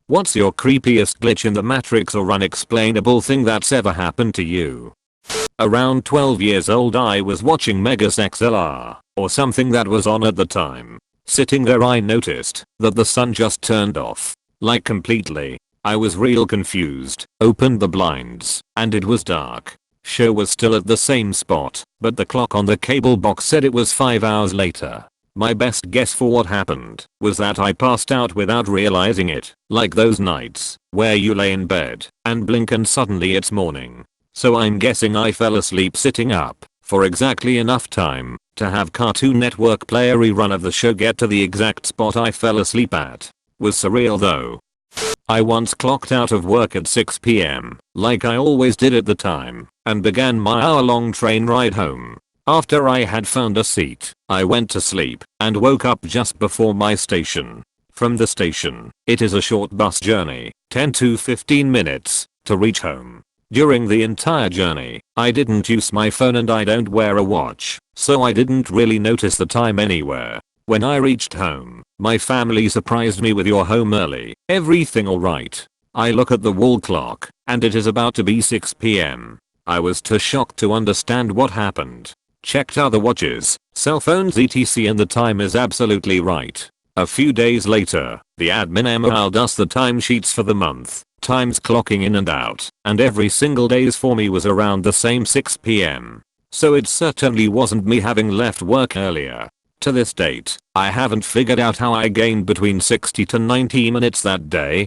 What's your creepiest glitch in the Matrix or unexplainable thing that's ever happened to you? Around 12 years old I was watching Megas XLR, or something that was on at the time. Sitting there I noticed that the sun just turned off. Like completely. I was real confused, opened the blinds, and it was dark. Show was still at the same spot, but the clock on the cable box said it was 5 hours later. My best guess for what happened was that I passed out without realizing it, like those nights where you lay in bed and blink and suddenly it's morning. So I'm guessing I fell asleep sitting up for exactly enough time to have Cartoon Network play a rerun of the show get to the exact spot I fell asleep at. Was surreal though. I once clocked out of work at 6 p.m. like I always did at the time and began my hour-long train ride home. After I had found a seat, I went to sleep and woke up just before my station. From the station, it is a short bus journey, 10 to 15 minutes, to reach home. During the entire journey, I didn't use my phone and I don't wear a watch, so I didn't really notice the time anywhere. When I reached home, my family surprised me with "You're home early, everything alright?" I look at the wall clock, and it is about to be 6 p.m. I was too shocked to understand what happened. Checked other watches, cell phones etc and the time is absolutely right. A few days later, the admin emailed us the timesheets for the month, times clocking in and out, and every single days for me was around the same 6 p.m. So it certainly wasn't me having left work earlier. To this date, I haven't figured out how I gained between 60 to 90 minutes that day.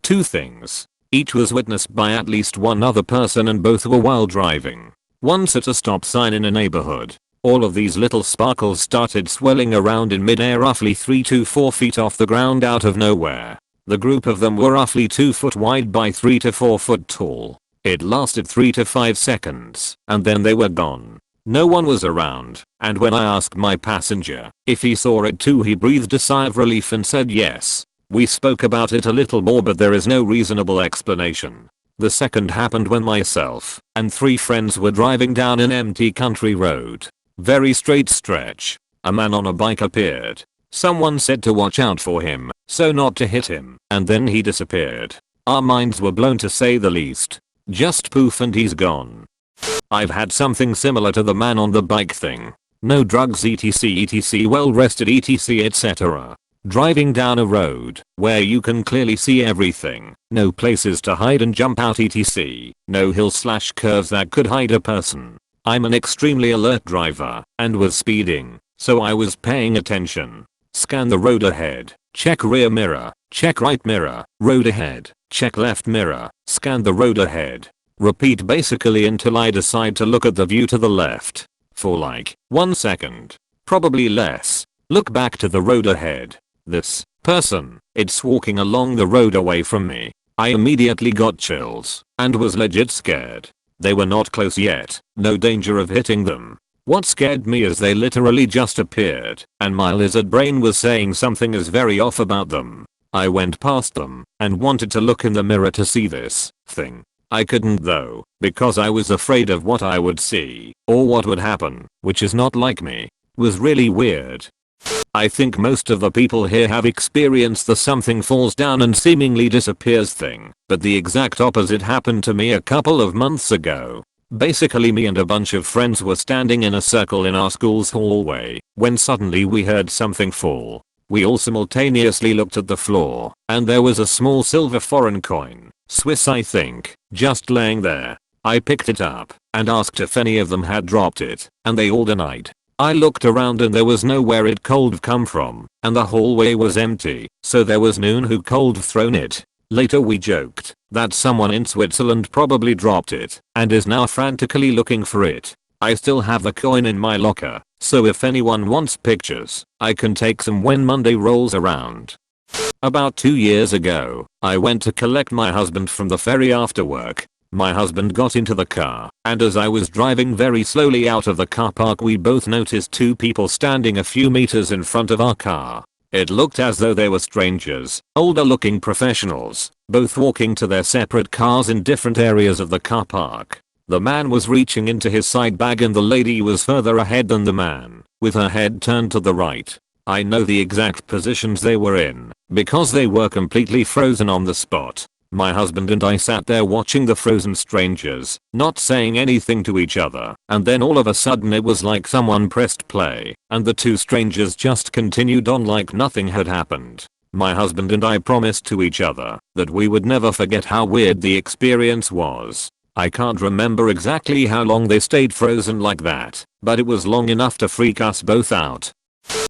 Two things. Each was witnessed by at least one other person and both were while driving. Once at a stop sign in a neighborhood. All of these little sparkles started swirling around in midair roughly 3 to 4 feet off the ground out of nowhere. The group of them were roughly 2 foot wide by 3 to 4 foot tall. It lasted 3 to 5 seconds, and then they were gone. No one was around, and when I asked my passenger if he saw it too he breathed a sigh of relief and said yes. We spoke about it a little more but there is no reasonable explanation. The second happened when myself and 3 friends were driving down an empty country road. Very straight stretch. A man on a bike appeared. Someone said to watch out for him, so not to hit him, and then he disappeared. Our minds were blown to say the least. Just poof and he's gone. I've had something similar to the man on the bike thing. No drugs etc well rested etc etc. Driving down a road where you can clearly see everything. No places to hide and jump out etc. No hills/curves that could hide a person. I'm an extremely alert driver and was speeding, so I was paying attention. Scan the road ahead, check rear mirror, check right mirror, road ahead, check left mirror, scan the road ahead. Repeat basically until I decide to look at the view to the left. For like 1 second. Probably less. Look back to the road ahead. This person, it's walking along the road away from me. I immediately got chills and was legit scared. They were not close yet, no danger of hitting them. What scared me is they literally just appeared, and my lizard brain was saying something is very off about them. I went past them and wanted to look in the mirror to see this thing. I couldn't though, because I was afraid of what I would see, or what would happen, which is not like me. Was really weird. I think most of the people here have experienced the something falls down and seemingly disappears thing, but the exact opposite happened to me a couple of months ago. Basically me and a bunch of friends were standing in a circle in our school's hallway, when suddenly we heard something fall. We all simultaneously looked at the floor, and there was a small silver foreign coin, Swiss I think, just laying there. I picked it up, and asked if any of them had dropped it, and they all denied. I looked around and there was nowhere it could have come from, and the hallway was empty, so there was no one who could have thrown it. Later we joked that someone in Switzerland probably dropped it, and is now frantically looking for it. I still have the coin in my locker, so if anyone wants pictures, I can take them when Monday rolls around. About 2 years ago, I went to collect my husband from the ferry after work. My husband got into the car, and as I was driving very slowly out of the car park we both noticed 2 people standing a few meters in front of our car. It looked as though they were strangers, older looking professionals, both walking to their separate cars in different areas of the car park. The man was reaching into his side bag and the lady was further ahead than the man, with her head turned to the right. I know the exact positions they were in, because they were completely frozen on the spot. My husband and I sat there watching the frozen strangers, not saying anything to each other, and then all of a sudden it was like someone pressed play, and the two strangers just continued on like nothing had happened. My husband and I promised to each other that we would never forget how weird the experience was. I can't remember exactly how long they stayed frozen like that, but it was long enough to freak us both out.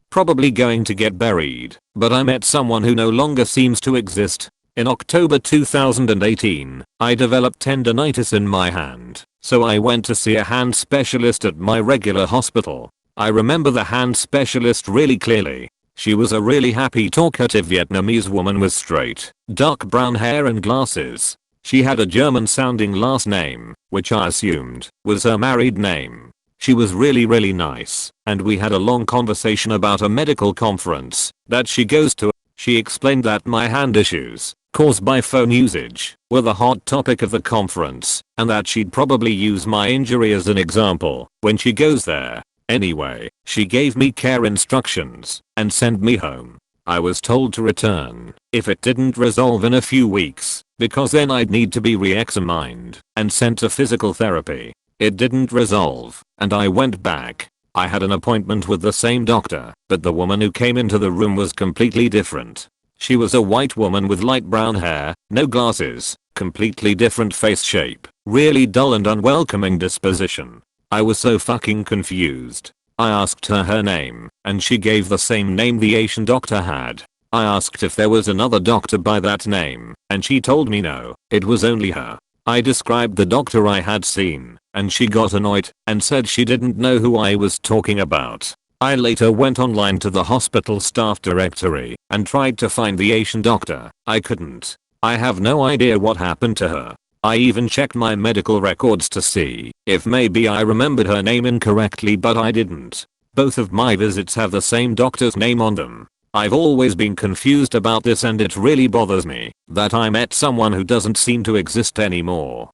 Probably going to get buried, but I met someone who no longer seems to exist. In October 2018, I developed tendonitis in my hand, so I went to see a hand specialist at my regular hospital. I remember the hand specialist really clearly. She was a really happy talkative Vietnamese woman with straight, dark brown hair and glasses. She had a German sounding last name, which I assumed was her married name. She was really nice, and we had a long conversation about a medical conference that she goes to. She explained that my hand issues, caused by phone usage, were the hot topic of the conference, and that she'd probably use my injury as an example when she goes there. Anyway, she gave me care instructions and sent me home. I was told to return if it didn't resolve in a few weeks, because then I'd need to be re-examined and sent to physical therapy. It didn't resolve, and I went back. I had an appointment with the same doctor, but the woman who came into the room was completely different. She was a white woman with light brown hair, no glasses, completely different face shape, really dull and unwelcoming disposition. I was so fucking confused. I asked her name, and she gave the same name the Asian doctor had. I asked if there was another doctor by that name, and she told me no, it was only her. I described the doctor I had seen, and she got annoyed and said she didn't know who I was talking about. I later went online to the hospital staff directory and tried to find the Asian doctor. I couldn't. I have no idea what happened to her. I even checked my medical records to see if maybe I remembered her name incorrectly, but I didn't. Both of my visits have the same doctor's name on them. I've always been confused about this, and it really bothers me that I met someone who doesn't seem to exist anymore.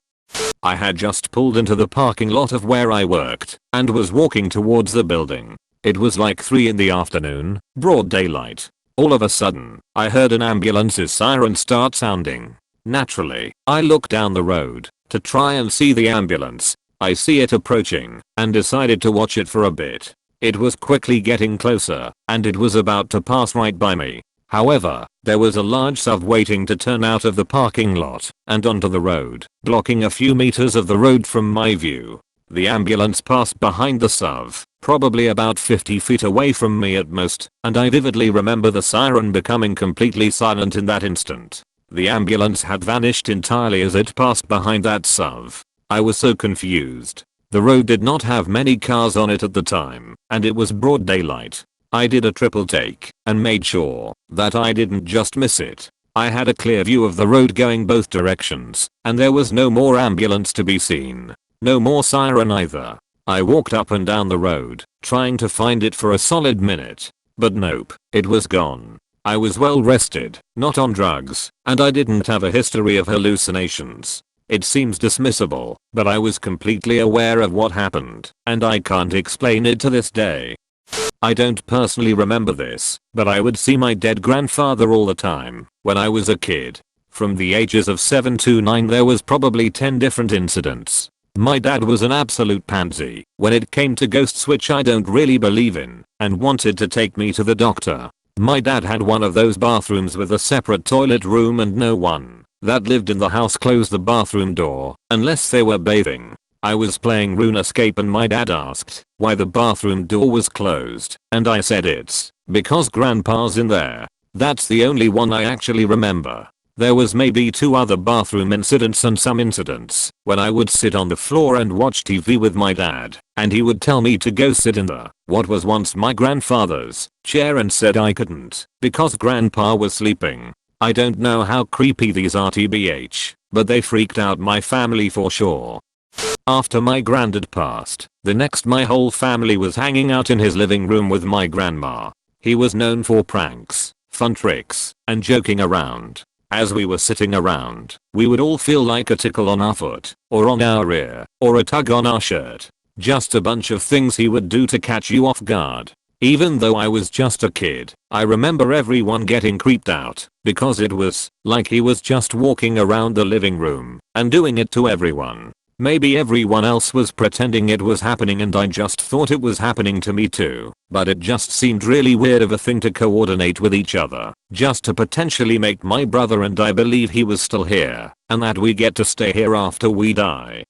I had just pulled into the parking lot of where I worked and was walking towards the building. It was like 3 in the afternoon, broad daylight. All of a sudden, I heard an ambulance's siren start sounding. Naturally, I look down the road to try and see the ambulance. I see it approaching and decided to watch it for a bit. It was quickly getting closer, and it was about to pass right by me. However, there was a large SUV waiting to turn out of the parking lot and onto the road, blocking a few meters of the road from my view. The ambulance passed behind the SUV, probably about 50 feet away from me at most, and I vividly remember the siren becoming completely silent in that instant. The ambulance had vanished entirely as it passed behind that SUV. I was so confused. The road did not have many cars on it at the time, and it was broad daylight. I did a triple take and made sure that I didn't just miss it. I had a clear view of the road going both directions, and there was no more ambulance to be seen. No more siren either. I walked up and down the road, trying to find it for a solid minute. But nope, it was gone. I was well rested, not on drugs, and I didn't have a history of hallucinations. It seems dismissible, but I was completely aware of what happened, and I can't explain it to this day. I don't personally remember this, but I would see my dead grandfather all the time when I was a kid. From the ages of 7 to 9 there was probably 10 different incidents. My dad was an absolute pansy when it came to ghosts, which I don't really believe in, and wanted to take me to the doctor. My dad had one of those bathrooms with a separate toilet room, and no one that lived in the house closed the bathroom door unless they were bathing. I was playing RuneScape and my dad asked why the bathroom door was closed, and I said it's because grandpa's in there. That's the only one I actually remember. There was maybe 2 other bathroom incidents and some incidents when I would sit on the floor and watch TV with my dad, and he would tell me to go sit in the what was once my grandfather's chair and said I couldn't because grandpa was sleeping. I don't know how creepy these are tbh, but they freaked out my family for sure. After my granddad passed, the next my whole family was hanging out in his living room with my grandma. He was known for pranks, fun tricks, and joking around. As we were sitting around, we would all feel like a tickle on our foot, or on our ear, or a tug on our shirt. Just a bunch of things he would do to catch you off guard. Even though I was just a kid, I remember everyone getting creeped out because it was like he was just walking around the living room and doing it to everyone. Maybe everyone else was pretending it was happening and I just thought it was happening to me too, but it just seemed really weird of a thing to coordinate with each other, just to potentially make my brother and I believe he was still here, and that we get to stay here after we die.